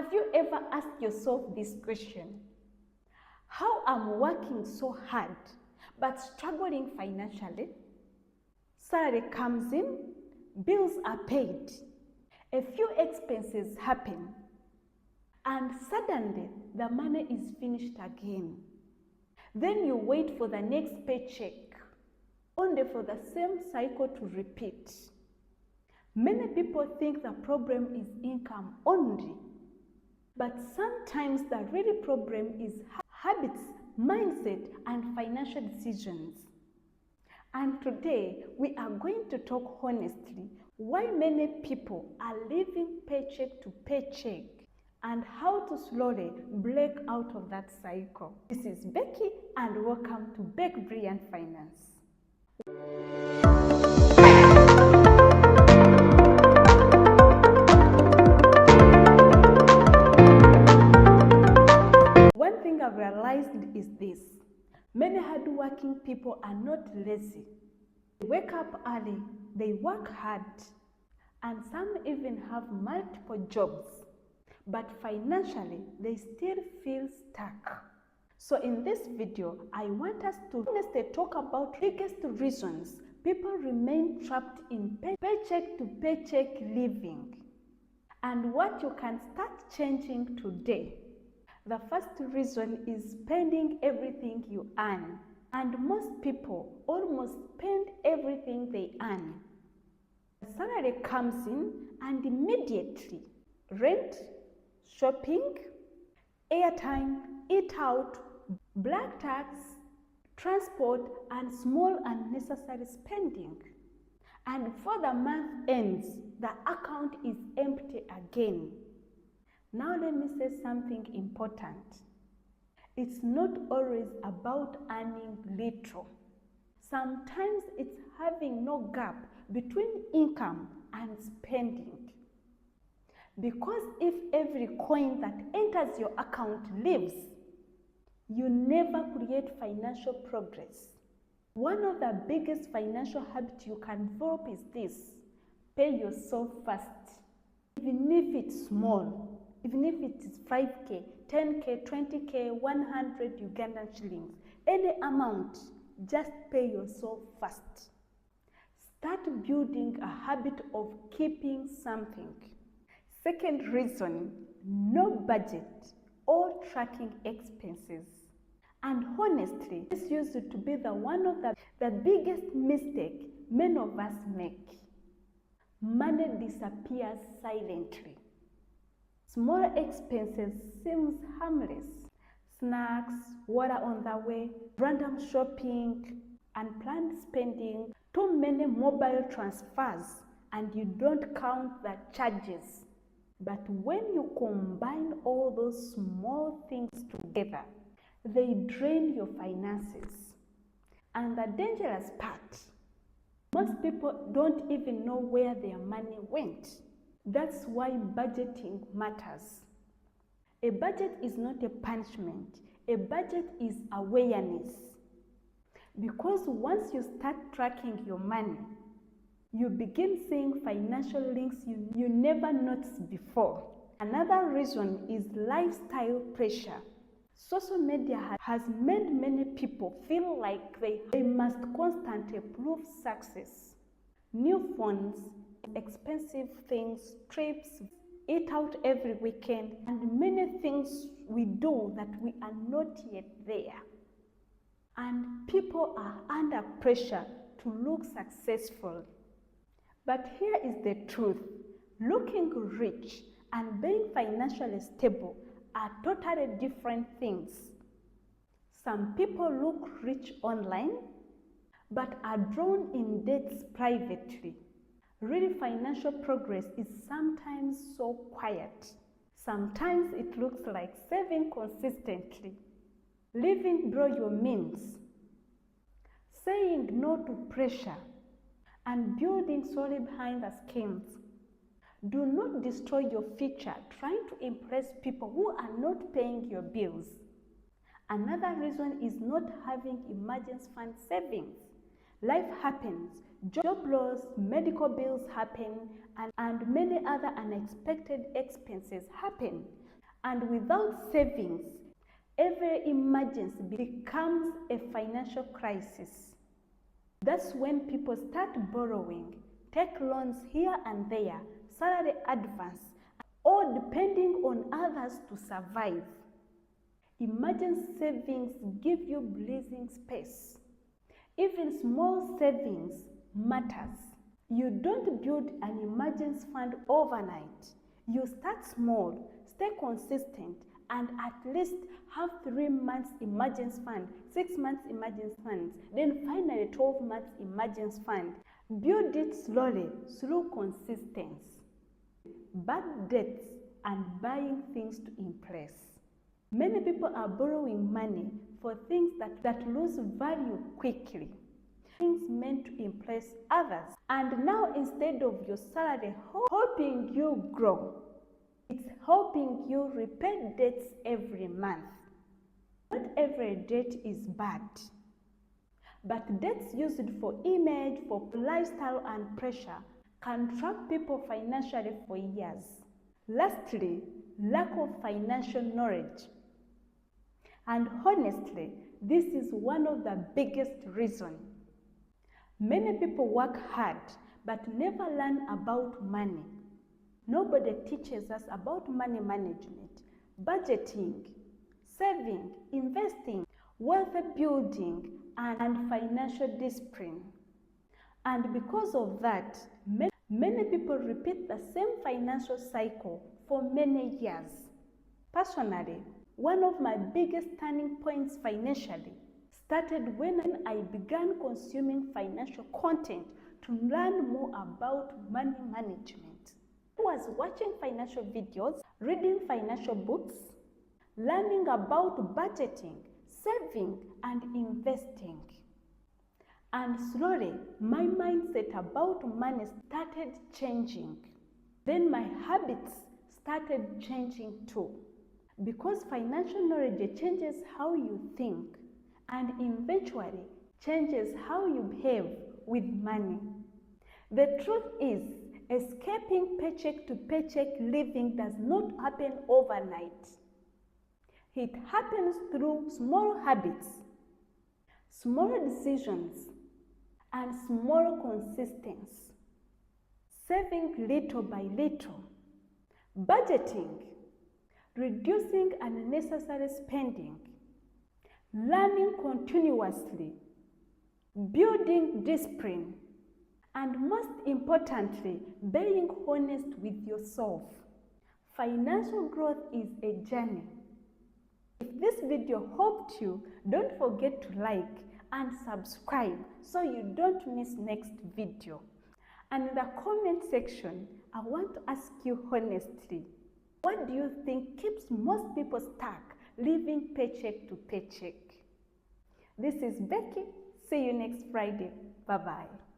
Have you ever asked yourself this question? How I'm working so hard but struggling financially? Salary comes in, bills are paid, a few expenses happen, and suddenly the money is finished again. Then you wait for the next paycheck, only for the same cycle to repeat. Many people think the problem is income only, but sometimes the real problem is habits, mindset, and financial decisions. And today, we are going to talk honestly why many people are living paycheck to paycheck and how to slowly break out of that cycle. This is Becky and welcome to Beck Brilliant Finance. One thing I've realized is this: many hardworking people are not lazy. They wake up early, they work hard, and some even have multiple jobs, but financially they still feel stuck. So in this video, I want us to honestly talk about the biggest reasons people remain trapped in paycheck to paycheck living and what you can start changing today. The first reason is spending everything you earn. And most people almost spend everything they earn. The salary comes in and immediately rent, shopping, airtime, eat out, black tax, transport, and small unnecessary spending. And before the month ends, the account is empty again. Now let me say something important. It's not always about earning little. Sometimes it's having no gap between income and spending. Because if every coin that enters your account leaves, you never create financial progress. One of the biggest financial habits you can develop is this: pay yourself first. Even if it's small, even if it is 5K, 10K, 20K, 100 Ugandan shillings, any amount, just pay yourself first. Start building a habit of keeping something. Second reason, no budget or tracking expenses. And honestly, this used to be one of the biggest mistake many of us make. Money disappears silently. Small expenses seems harmless. Snacks, water on the way, random shopping, unplanned spending, too many mobile transfers, and you don't count the charges. But when you combine all those small things together, they drain your finances. And the dangerous part, most people don't even know where their money went. That's why budgeting matters. A budget is not a punishment. A budget is awareness. Because once you start tracking your money, you begin seeing financial links you never noticed before. Another reason is lifestyle pressure. Social media has made many people feel like they must constantly prove success. New phones, expensive things, trips, eat out every weekend, and many things we do that we are not yet there. And people are under pressure to look successful. But here is the truth: looking rich and being financially stable are totally different things. Some people look rich online, but are drawn in debts privately. Real financial progress is sometimes so quiet. Sometimes it looks like saving consistently, living below your means, saying no to pressure, and building solely behind the scenes. Do not destroy your future trying to impress people who are not paying your bills. Another reason is not having emergency fund savings. Life happens, job loss, medical bills happen, and many other unexpected expenses happen. And without savings, every emergency becomes a financial crisis. That's when people start borrowing, take loans here and there, salary advance, or depending on others to survive. Emergency savings give you breathing space. Even small savings matters. You don't build an emergency fund overnight. You start small, stay consistent, and at least have 3 months emergency fund, 6 months emergency funds, then finally 12 months emergency fund. Build it slowly through consistency, bad debts, and buying things to impress. Many people are borrowing money for things that lose value quickly, things meant to impress others. And now, instead of your salary helping you grow, it's helping you repay debts every month. Not every debt is bad, but debts used for image, for lifestyle and pressure can trap people financially for years. Lastly, lack of financial knowledge. And honestly, this is one of the biggest reasons. Many people work hard but never learn about money. Nobody teaches us about money management, budgeting, saving, investing, wealth building, and financial discipline. And because of that, many people repeat the same financial cycle for many years. Personally, one of my biggest turning points financially started when I began consuming financial content to learn more about money management. I was watching financial videos, reading financial books, learning about budgeting, saving, and investing. And slowly, my mindset about money started changing. Then my habits started changing too. Because financial knowledge changes how you think and eventually changes how you behave with money. The truth is, escaping paycheck to paycheck living does not happen overnight. It happens through small habits, small decisions, and small consistency. Saving little by little, budgeting, reducing unnecessary spending, learning continuously, building discipline, and most importantly, being honest with yourself. Financial growth is a journey. If this video helped you, don't forget to like and subscribe so you don't miss next video. And in the comment section, I want to ask you honestly, what do you think keeps most people stuck living paycheck to paycheck? This is Becky. See you next Friday. Bye-bye.